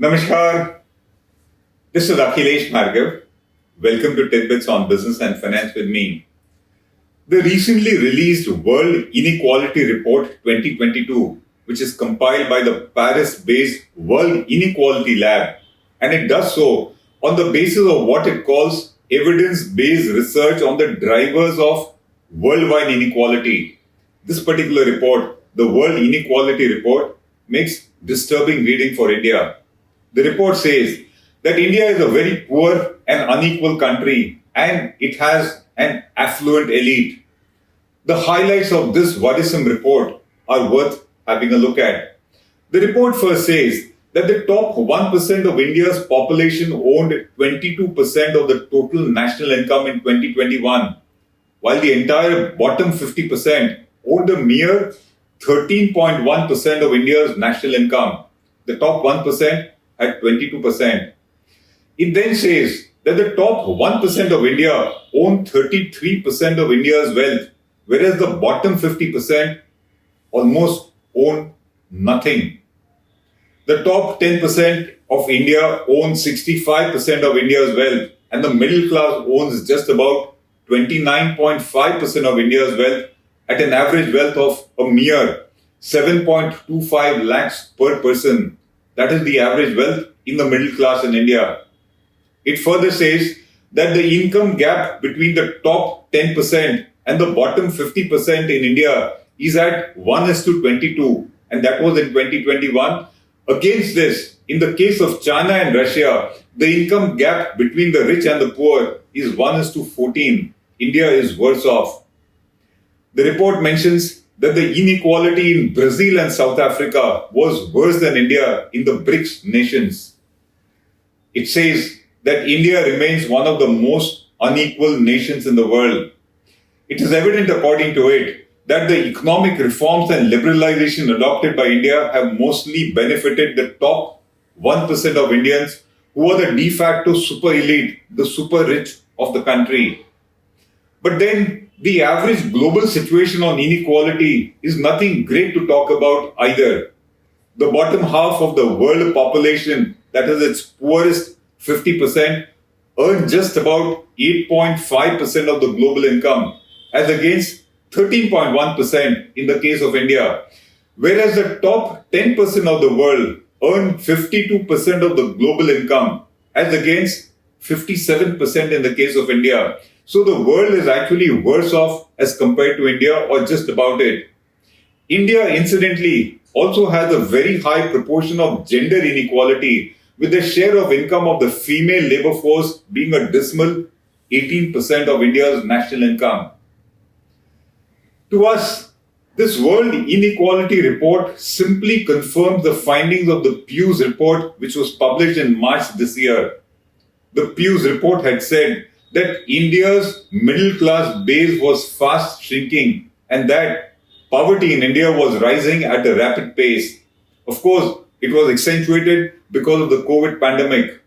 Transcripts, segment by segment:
Namaskar, this is Akhilesh Bhargava. Welcome to Tit-Bits on Business and Finance with me. The recently released World Inequality Report 2022, which is compiled by the Paris-based World Inequality Lab, and it does so on the basis of what it calls evidence-based research on the drivers of worldwide inequality. This particular report, the World Inequality Report, makes disturbing reading for India. The report says that India is a very poor and unequal country and it has an affluent elite. The highlights of this worrisome report are worth having a look at. The report first says that the top 1% of India's population owned 22% of the total national income in 2021, while the entire bottom 50% owned a mere 13.1% of India's national income. The top 1% at 22%. It then says that the top 1% of India own 33% of India's wealth, whereas the bottom 50% almost own nothing. The top 10% of India own 65% of India's wealth, and the middle class owns just about 29.5% of India's wealth at an average wealth of a mere 7.25 lakhs per person. That is the average wealth in the middle class in India. It further says that the income gap between the top 10% and the bottom 50% in India is at 1:22, and that was in 2021. Against this, in the case of China and Russia, the income gap between the rich and the poor is 1:14. India is worse off. The report mentions that the inequality in Brazil and South Africa was worse than India in the BRICS nations. It says that India remains one of the most unequal nations in the world. It is evident, according to it, that the economic reforms and liberalization adopted by India have mostly benefited the top 1% of Indians who are the de facto super elite, the super rich of the country. But then, the average global situation on inequality is nothing great to talk about either. The bottom half of the world population, that is its poorest 50%, earn just about 8.5% of the global income, as against 13.1% in the case of India. Whereas the top 10% of the world earn 52% of the global income, as against 57% in the case of India. So the world is actually worse off as compared to India, or just about it. India, incidentally, also has a very high proportion of gender inequality, with the share of income of the female labor force being a dismal 18% of India's national income. To us, this World Inequality Report simply confirms the findings of the Pew's report, which was published in March this year. The Pew's report had said that India's middle class base was fast shrinking and that poverty in India was rising at a rapid pace. Of course, it was accentuated because of the COVID pandemic.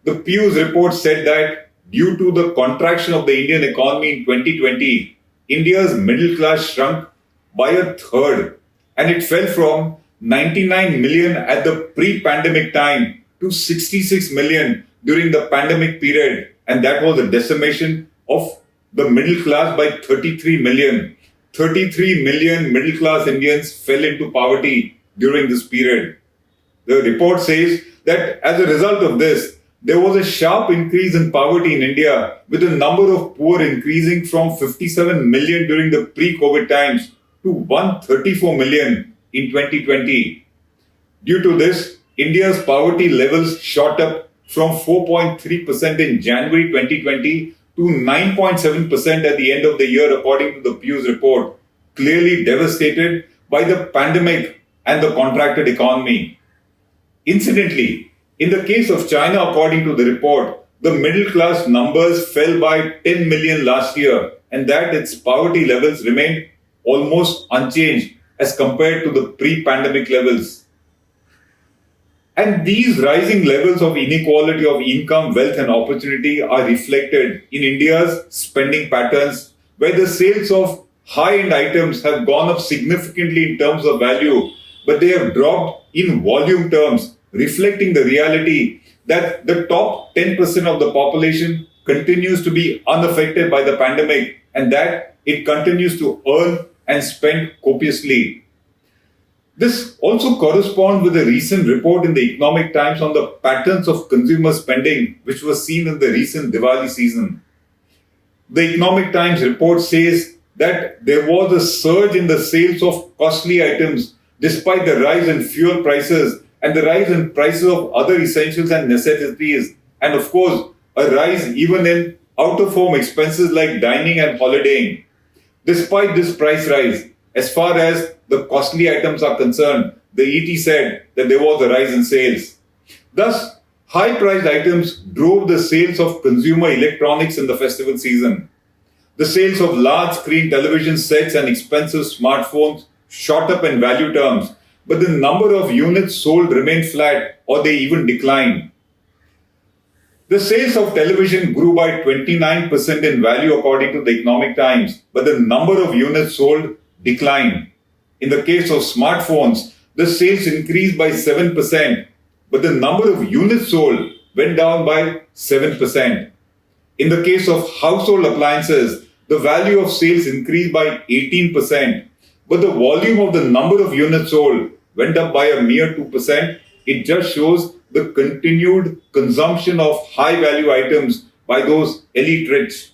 The Pew's report said that due to the contraction of the Indian economy in 2020, India's middle class shrunk by a third, and it fell from 99 million at the pre-pandemic time to 66 million during the pandemic period. And that was a decimation of the middle class by 33 million. 33 million middle class Indians fell into poverty during this period. The report says that as a result of this, there was a sharp increase in poverty in India, with the number of poor increasing from 57 million during the pre-COVID times to 134 million in 2020. Due to this, India's poverty levels shot up from 4.3% in January 2020 to 9.7% at the end of the year, according to the Pew's report, clearly devastated by the pandemic and the contracted economy. Incidentally, in the case of China, according to the report, the middle class numbers fell by 10 million last year, and that its poverty levels remained almost unchanged as compared to the pre-pandemic levels. And these rising levels of inequality of income, wealth and opportunity are reflected in India's spending patterns, where the sales of high-end items have gone up significantly in terms of value, but they have dropped in volume terms reflecting the reality that the top 10% of the population continues to be unaffected by the pandemic and that it continues to earn and spend copiously. This also corresponds with a recent report in the Economic Times on the patterns of consumer spending, which was seen in the recent Diwali season. The Economic Times report says that there was a surge in the sales of costly items despite the rise in fuel prices and the rise in prices of other essentials and necessities, and of course, a rise even in out-of-home expenses like dining and holidaying. Despite this price rise, as far as the costly items are concerned, the ET said that there was a rise in sales. Thus, high-priced items drove the sales of consumer electronics in the festival season. The sales of large-screen television sets and expensive smartphones shot up in value terms, but the number of units sold remained flat or they even declined. The sales of television grew by 29% in value according to the Economic Times, but the number of units sold declined. In the case of smartphones, the sales increased by 7%, but the number of units sold went down by 7%. In the case of household appliances, the value of sales increased by 18%, but the volume of the number of units sold went up by a mere 2%. It just shows the continued consumption of high-value items by those elite rich.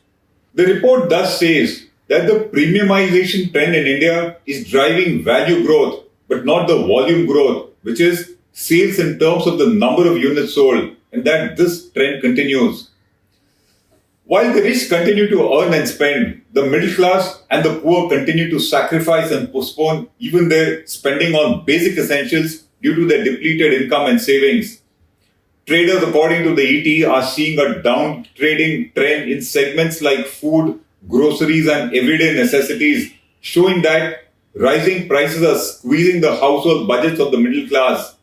The report thus says that the premiumization trend in India is driving value growth, but not the volume growth, which is sales in terms of the number of units sold, and that this trend continues. While the rich continue to earn and spend, the middle class and the poor continue to sacrifice and postpone even their spending on basic essentials due to their depleted income and savings. Traders, according to the ET, are seeing a downtrading trend in segments like food, groceries, and everyday necessities, showing that rising prices are squeezing the household budgets of the middle class.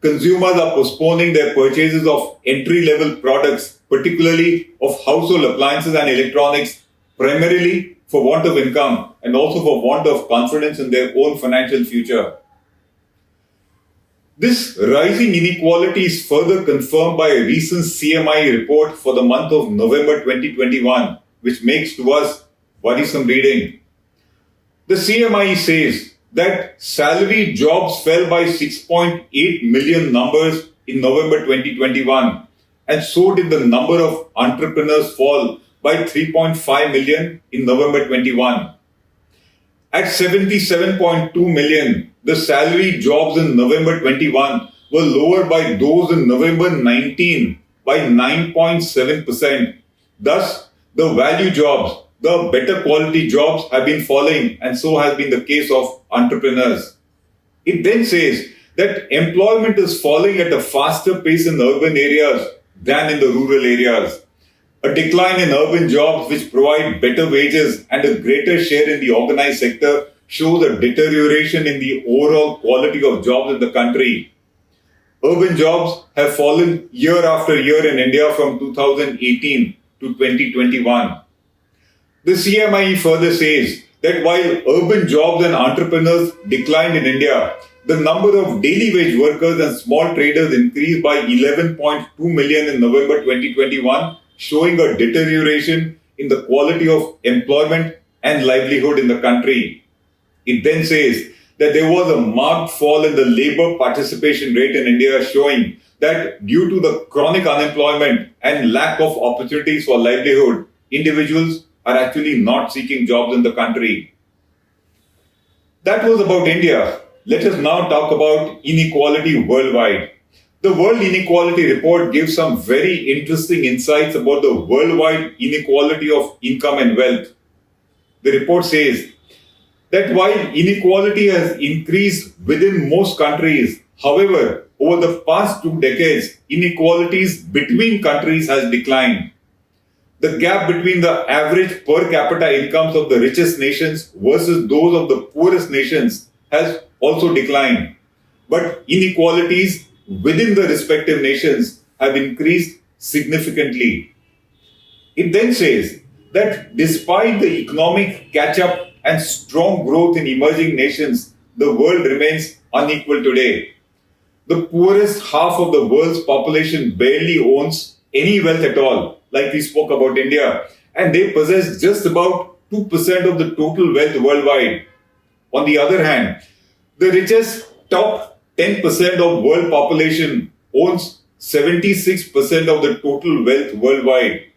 Consumers are postponing their purchases of entry-level products, particularly of household appliances and electronics, primarily for want of income and also for want of confidence in their own financial future. This rising inequality is further confirmed by a recent CMI report for the month of November 2021, which makes to us worrisome reading. The CMI says that salaried jobs fell by 6.8 million numbers in November 2021, and so did the number of entrepreneurs fall by 3.5 million in November 21. At 77.2 million, the salaried jobs in November 21 were lower by those in November 19 by 9.7%. Thus, the value jobs, the better quality jobs have been falling, and so has been the case of entrepreneurs. It then says that employment is falling at a faster pace in urban areas than in the rural areas. A decline in urban jobs which provide better wages and a greater share in the organized sector shows a deterioration in the overall quality of jobs in the country. Urban jobs have fallen year after year in India from 2018 to 2021. The CMI further says that while urban jobs and entrepreneurs declined in India, the number of daily wage workers and small traders increased by 11.2 million in November 2021, showing a deterioration in the quality of employment and livelihood in the country. It then says that there was a marked fall in the labor participation rate in India, showing that due to the chronic unemployment and lack of opportunities for livelihood, individuals are actually not seeking jobs in the country. That was about India. Let us now talk about inequality worldwide. The World Inequality Report gives some very interesting insights about the worldwide inequality of income and wealth. The report says that while inequality has increased within most countries, however, over the past 2 decades, inequalities between countries has declined. The gap between the average per capita incomes of the richest nations versus those of the poorest nations has also declined. But inequalities within the respective nations have increased significantly. It then says that despite the economic catch-up and strong growth in emerging nations, the world remains unequal today. The poorest half of the world's population barely owns any wealth at all, like we spoke about India, and they possess just about 2% of the total wealth worldwide. On the other hand, the richest top 10% of world population owns 76% of the total wealth worldwide.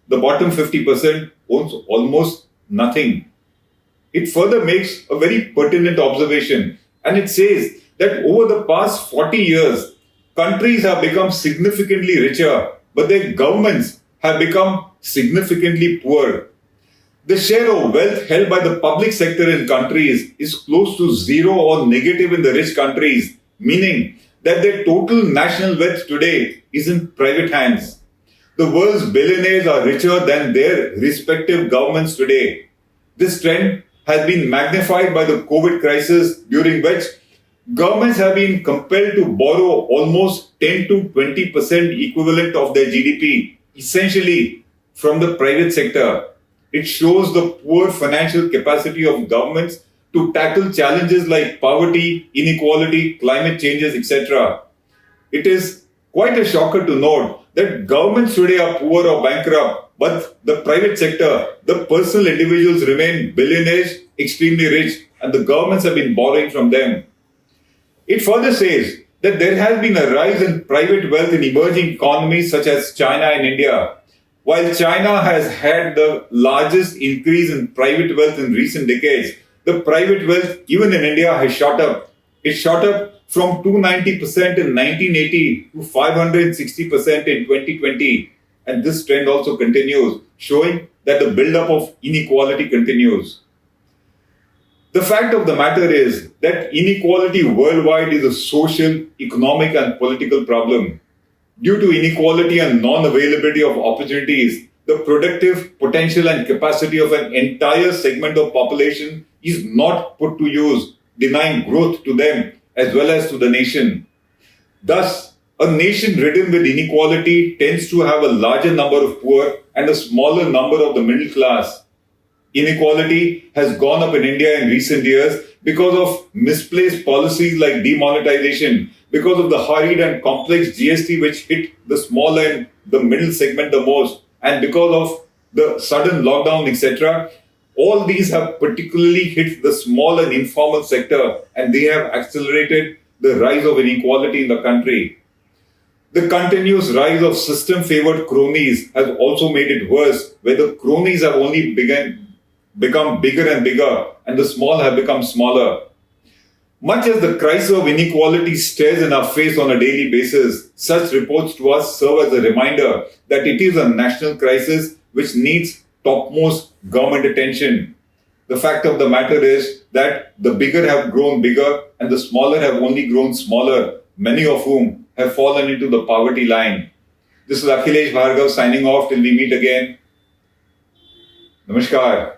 The bottom 50% owns almost nothing. It further makes a very pertinent observation, and it says that over the past 40 years, countries have become significantly richer, but their governments have become significantly poor. The share of wealth held by the public sector in countries is close to zero or negative in the rich countries, meaning that their total national wealth today is in private hands. The world's billionaires are richer than their respective governments today. This trend has been magnified by the COVID crisis, during which governments have been compelled to borrow almost 10 to 20% equivalent of their GDP, essentially from the private sector. It shows the poor financial capacity of governments to tackle challenges like poverty, inequality, climate changes, etc. It is quite a shocker to note that governments today are poor or bankrupt, but the private sector, the personal individuals remain billionaires, extremely rich, and the governments have been borrowing from them. It further says that there has been a rise in private wealth in emerging economies such as China and India. While China has had the largest increase in private wealth in recent decades, the private wealth, even in India, has shot up. It shot up from 290% in 1980 to 560% in 2020. And this trend also continues, showing that the buildup of inequality continues. The fact of the matter is that inequality worldwide is a social, economic, and political problem. Due to inequality and non-availability of opportunities, the productive potential and capacity of an entire segment of population is not put to use, denying growth to them as well as to the nation. Thus, a nation ridden with inequality tends to have a larger number of poor and a smaller number of the middle class. Inequality has gone up in India in recent years because of misplaced policies like demonetization, because of the hurried and complex GST which hit the small and the middle segment the most, and because of the sudden lockdown, etc. All these have particularly hit the small and informal sector, and they have accelerated the rise of inequality in the country. The continuous rise of system-favored cronies has also made it worse, where the cronies have only become bigger and bigger, and the small have become smaller. Much as the crisis of inequality stares in our face on a daily basis, such reports to us serve as a reminder that it is a national crisis which needs topmost government attention. The fact of the matter is that the bigger have grown bigger and the smaller have only grown smaller, many of whom have fallen into the poverty line. This is Akhilesh Bhargava signing off till we meet again. Namaskar.